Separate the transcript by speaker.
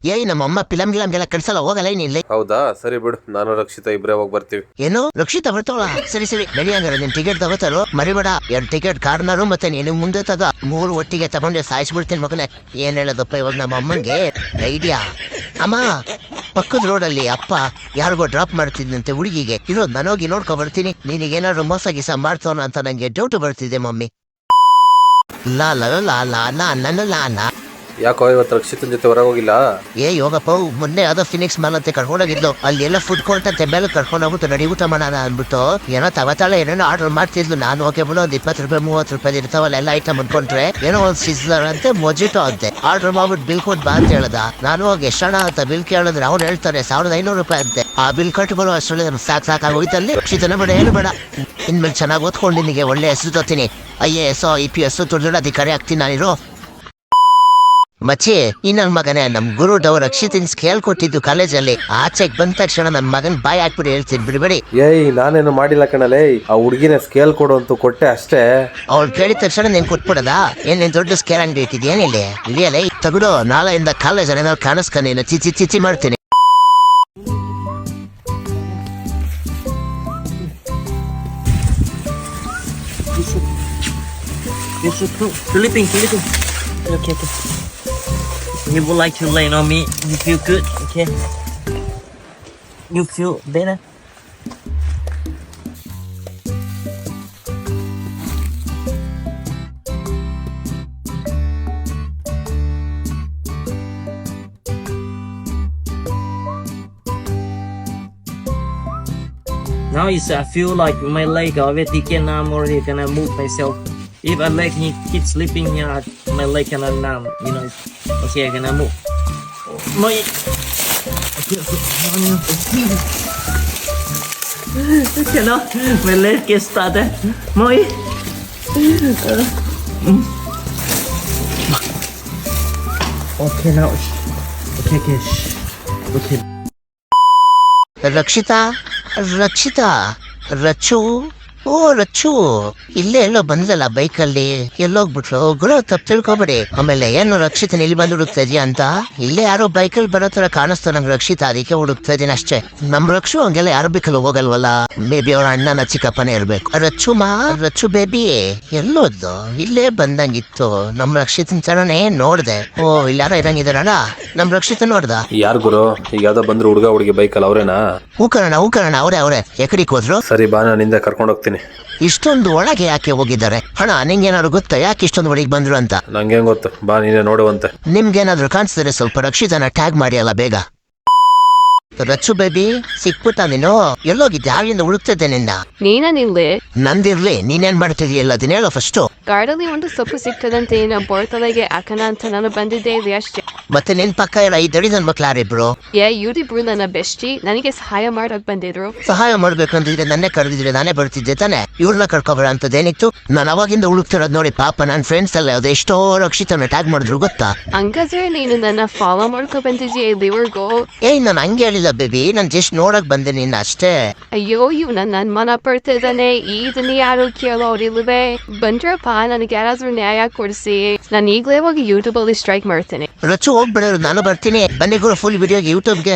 Speaker 1: ಏಯ್ ನಮ್ಮಮ್ಮ ಫಿಲಂ ಗಿಲಂಗೆಲ್ಲ ಕಳ್ಸಲ್ಲ, ಹೋಗಲ್ಲ ಏನಿಲ್ಲ.
Speaker 2: ಹೌದಾ, ಸರಿ ಬಿಡು, ನಾನು ರಕ್ಷಿತಾ ಇಬ್ರೇ ಹೋಗಿ ಬರ್ತೀವಿ.
Speaker 1: ಏನು ರಕ್ಷಿತಾ ಬರ್ತಾವಳ? ಸರಿ ಸರಿ ನಡಿ, ಹಂಗಾರೆ ನಿನ್ ಟಿಕೆಟ್ ತಗೋತಾರೋ ಮರಿಬೇಡ. 2 ಟಿಕೆಟ್ ಕಾರ್ನರು ಮತ್ತೆ ನೀನು ಮುಂದೆ ತಗೋ. 3 ಒಟ್ಟಿಗೆ ತಗೊಂಡೆ ಸಾಯಿಸ್ಬಿಡ್ತೀನಿ ಮಗನೇ. ಏನ್ ಹೇಳೋದಪ್ಪ ಇವಾಗ ನಮ್ಮ ಅಮ್ಮಂಗೆ ಐಡಿಯಾ. ಅಮ್ಮ, ಪಕ್ಕದ ರೋಡಲ್ಲಿ ಅಪ್ಪ ಯಾರಿಗೋ ಡ್ರಾಪ್ ಮಾಡ್ತಿದ್ದಂತೆ ಹುಡುಗಿಗೆ. ಇರೋದು ನಾನೋಗಿ ನೋಡ್ಕೊ ಬರ್ತೀನಿ. ನಿನಗೇನಾದ್ರು ಮೋಸ ಗೀಸ ಮಾಡ್ತಾವನ ಅಂತ ನಂಗೆ ಡೌಟ್ ಬರ್ತಿದೆ ಮಮ್ಮಿ. ಲಾ ಲಾ ಲಾ ಲಾ ನಾ ನನ್ನ ಲಾನ.
Speaker 2: ಯಾಕೋ ಇವತ್ತು ರಕ್ಷಿತನ ಜೊತೆ ಹೊರಗೆ ಹೋಗಿಲ್ಲ?
Speaker 1: ಯೋಗಪ್ಪ ಮೊನ್ನೆ ಯಾವ್ದೋ ಫಿನಿಕ್ಸ್ ಮಾಲ್ ಅಂತ ಕರ್ಕೊಂಡೋಗಿದ್ಲು. ಅಲ್ಲಿ ಎಲ್ಲ ಫುಡ್ ಕೋರ್ಟ್ ಅಂತ ಮೇಲೆ ಕರ್ಕೊಂಡು ಹೋಗ್ಬಿಟ್ಟು ನಡಿ ಊಟ ಮಾಡೋಣ ಅಂದ್ಬಿಟ್ಟು ಏನೋ ತವತಾಳೆ ಏನೇನೋ ಆರ್ಡರ್ ಮಾಡ್ತಿದ್ಲು. ನಾನು ಓಕೆ ಬಿಡು, ಒಂದು 20 ರೂಪಾಯಿ 30 ರೂಪಾಯಿ ಇರ್ತಾವಲ್ಲ ಎಲ್ಲ ಐಟಮ್ ಅನ್ಕೊಂಡ್ರೆ ಏನೋ ಒಂದು ಸಿಸ್ಲರ್ ಅಂತೆ ಮೊಜಿಟೋ ಅಂತೆ ಆರ್ಡರ್ ಮಾಡ್ಬಿಟ್ಟು ಬಿಲ್ ಕೊಟ್ಟು ಬಾ ಅಂತ ಹೇಳ್ದ. ನಾನು ಹೋಗಿ ಎಷ್ಟಣ ಅಂತ ಬಿಲ್ ಕೇಳಿದ್ರೆ ಅವ್ನು ಹೇಳ್ತಾರೆ 1500 ರೂಪಾಯಿ ಅಂತೆ. ಆ ಬಿಲ್ ಕಟ್ಟು ಬರೋ ಅಷ್ಟೊಳ್ಳೆ ಸಾಕಾಗೋಯ್ತಲ್ಲಿ. ರಕ್ಷಿತನ ಬೇಡ ಏನು ಬೇಡ, ಇನ್ಮೇಲೆ ಚೆನ್ನಾಗಿ ಓದ್ಕೊಂಡು ನಿನಗೆ ಒಳ್ಳೆ ಹೆಸರು ತೋತೀನಿ. IAS IPS ಅಧಿಕಾರಿ ಆಗ್ತೀನಿ ನಾನಿರೋ. ಮಚ್ಚಿ, ಈ ನನ್ ಮಗನೇ ನಮ್ ಗುರುಡವ್ ರಕ್ಷಿತನ್ ಸ್ಕೇಲ್ ಕೊಟ್ಟಿದ್ದು ಕಾಲೇಜಲ್ಲಿ. ಆಚೆಗೆ ಬಂದ ತಕ್ಷಣ ನನ್ ಮಗನ್ ಬಾಯ್ ಹಾಕ್ಬಿಟ್ಟು ಹೇಳ್ತೀನಿ ಬಿಡ್ಬೇಡಿ.
Speaker 2: ಏಯ್ ನಾನೇನು ಮಾಡಿಲ್ಲ ಕಣಲೇ, ಆ ಹುಡುಗಿನ ಸ್ಕೇಲ್ ಕೊಡು ಅಂತ ಕೊಟ್ಟೆ ಅಷ್ಟೇ.
Speaker 1: ಅವ್ಳು ಕೇಳಿದ ತಕ್ಷಣ ನೀನ್ ಕೊಟ್ಬಿಡದ? ಏನೇನ್ ದೊಡ್ಡ ಸ್ಕೇಲ್ ಅಂಗಡಿ ಇಟ್ಟಿದ್ಯೇನಿಲ್ಲ ಇಲ್ಲಿಯಲ್ಲ ತಗುಡು. ನಾಳೆಯಿಂದ ಕಾಲೇಜಲ್ಲಿ ಏನಾದ್ರು ಕಾಣಿಸ್ಕ ನೀನು ಚಿಚ್ಚಿ ಮಾಡ್ತೀನಿ.
Speaker 3: Sleeping. Okay. You would like to lay on me? You feel good? Okay. You feel better? Now I feel like my leg already I'm already gonna move myself. If I leg keep sleeping here, my leg cannot numb. Okay, I cannot move. My cannot. My leg gets started. My okay now. Okay.
Speaker 1: Rakshita Rachchu ಇಲ್ಲೇ ಎಲ್ಲೋ ಬಂದ್ಲಲ್ಲ ಬೈಕಲ್ಲಿ. ಎಲ್ಲೋಗ್ಬಿಟ್ಲು ಗುರು, ತಪ್ಪು ತಿಳ್ಕೊಬೇಡಿ. ಆಮೇಲೆ ಏನು ರಕ್ಷಿತನ ಇಲ್ಲಿ ಬಂದು ಹುಡುಕ್ತಾ ಇದೀಯ ಅಂತ? ಇಲ್ಲೇ ಯಾರೋ ಬೈಕಲ್ಲಿ ಬರೋ ತರ ಕಾಣಿಸ್ತಾ ನಂಗೆ ರಕ್ಷಿತಾ, ಅದಕ್ಕೆ ಹುಡುಕ್ತಾ ಇದೀನಿ ಅಷ್ಟೇ. ನಮ್ ರಕ್ಷು ಹಂಗೆಲ್ಲ ಯಾರು ಬೇಕಲ್ಲ ಹೋಗಲ್ವಲ್ಲ. ಮೇ ಬಿ ಅವ್ರ ಅಣ್ಣನ ಚಿಕ್ಕಪ್ಪನೇ ಇರ್ಬೇಕು. ರಚ್ಚು ಬೇಬಿ ಎಲ್ಲೋದ್ದು? ಇಲ್ಲೇ ಬಂದಂಗಿತ್ತು. ನಮ್ ರಕ್ಷಿತನ ಚರಣೆ ನೋಡ್ದೆ. ಓ, ಇಲ್ಲಿ ಯಾರೋ ಇರಂಗಿದಾರಲ್ಲ. ನಮ್ ರಕ್ಷಿತ ನೋಡ್ದ?
Speaker 2: ಯಾರು ಗುರು? ಈಗ ಯಾವ್ದೋ ಬಂದ್ರು ಹುಡುಗಿ ಬೈಕಲ್ಲಿ ಅವ್ರೇನಾ?
Speaker 1: ಹೂ ಕಣ ಅವ್ರೆ ಎಕಡಿಕ್ ಹೋದ್ರು?
Speaker 2: ಸರಿ ಬಾ, ನಾನಿಂದ ಕರ್ಕೊಂಡು ಹೋಗ್ತೀನಿ.
Speaker 1: ಇಷ್ಟೊಂದು ಒಳಗೆ ಯಾಕೆ ಹೋಗಿದ್ದಾರೆ? ಹಣ ನಿಂಗೇನಾದ್ರು ಗೊತ್ತಾ ಯಾಕೆ ಇಷ್ಟೊಂದು ಒಳಗೆ ಬಂದ್ರು ಅಂತ?
Speaker 2: ನಂಗೇನ್ ಗೊತ್ತು, ಬಾ ನೀನೇ ನೋಡುವಂತೆ.
Speaker 1: ನಿಮ್ಗೇನಾದ್ರು ಕಾಣಿಸಿದ್ರೆ ಸ್ವಲ್ಪ ರಕ್ಷಿತನ ಟ್ಯಾಗ್ ಮಾಡಿ ಅಲ್ಲ ಬೇಗ. ರಚ್ಚು ಬೇಬಿ ಸಿಕ್ಬಿಟ್ಟ ನೀನು? ಎಲ್ಲೋಗಿದ್ದೆ? ಯಾವಿಂದ ಹುಡುಕ್ತಿದ್ದೆ ನಿನ್ನ.
Speaker 4: ನೀನಿಲ್ಲಿ
Speaker 1: ನಂದಿರ್ಲಿ, ನೀನೇನ್ ಮಾಡ್ತಿದೀಯಲ್ಲ ಅದನ್ನ ಹೇಳೋ ಫಸ್ಟು.
Speaker 4: ಗಾರ್ಡಲ್ಲಿ ಒಂದು ಸೊಪ್ಪು ಸಿಗ್ತದಂತೆ, ಬರ್ತಡೆಗೆ ಹಾಕೋಣ ಅಂತ ನಾನು ಬಂದಿದ್ದೆ ಇಲ್ಲಿ ಅಷ್ಟೇ.
Speaker 1: ಮತ್ತೆ ನಿನ್ ಪಕ್ಕ ಎಲ್ಲ 5 ಅಡಿ ನನ್ ಮಕ್ಳು ಯಾರಿಬ್ರು?
Speaker 4: ಇವ್ರಿಬ್ರು ನನ್ನ ಬೆಸ್ಟಿ, ನನಗೆ ಸಹಾಯ ಮಾಡಕ್ ಬಂದಿದ್ರು.
Speaker 1: ಸಹಾಯ ಮಾಡ್ಬೇಕಂತಿದ್ರೆ ನನ್ನೇ ಕರೆದಿದ್ರೆ ನಾನೇ ಬರ್ತಿದ್ದೆ ತಾನೆ. ಇವ್ರನ್ನ ಕರ್ಕೊಬೇಡ ಅಂತದೇನಿತ್ತು? ನಾನು ಅವಾಗಿಂದ ಹುಡುಕ್ತಿರೋದ್ ನೋಡಿ ಪಾಪ ನನ್ನ ಫ್ರೆಂಡ್ಸ್ ಎಲ್ಲ ಅದು ಎಷ್ಟೋ ರಕ್ಷಿತನ ಟ್ಯಾಗ್ ಮಾಡಿದ್ರು ಗೊತ್ತಾ?
Speaker 4: ಹಂಗಾದ್ರೆ ನೀನು ನನ್ನ ಫಾಲೋ ಮಾಡ್ಕೊ ಬಂದಿದ್ಯಾ ಇಲ್ಲಿವರೆಗೂ?
Speaker 1: ಏಯ್ ನಾನು ಹಂಗೆ ಹೇಳಿಲ್ಲ ಬೇಬಿ, ನಾನು ಜಸ್ಟ್ ನೋಡಕ್ ಬಂದೆ ನಿನ್ನ ಅಷ್ಟೇ.
Speaker 4: ಅಯ್ಯೋ ಇವ್ ನನ್ನ ಮನ ಪಡ್ತಿದ್ದಾನೆ. ಇದನ್ನ ಯಾರು ಕೇಳೋರಿಲ್ವೇ? ಬಂದ್ರಪ್ಪ, ನನಗೆ ಯಾರಾದ್ರೂ ನ್ಯಾಯ ಕೊಡಿಸಿ. ನಾನು ಈಗಲೇ ಹೋಗಿ ಯೂಟ್ಯೂಬ್ ಅಲ್ಲಿ ಸ್ಟ್ರೈಕ್ ಮಾಡ್ತೇನೆ.
Speaker 1: ರಚ್ಚು ಹೋಗ್ಬಿಡೋರು, ನಾನು ಬರ್ತೀನಿ. ಬನ್ನಿ ಗುರು, ಫುಲ್ ವಿಡಿಯೋಗೆ ಯೂಟ್ಯೂಬ್ಗೆ.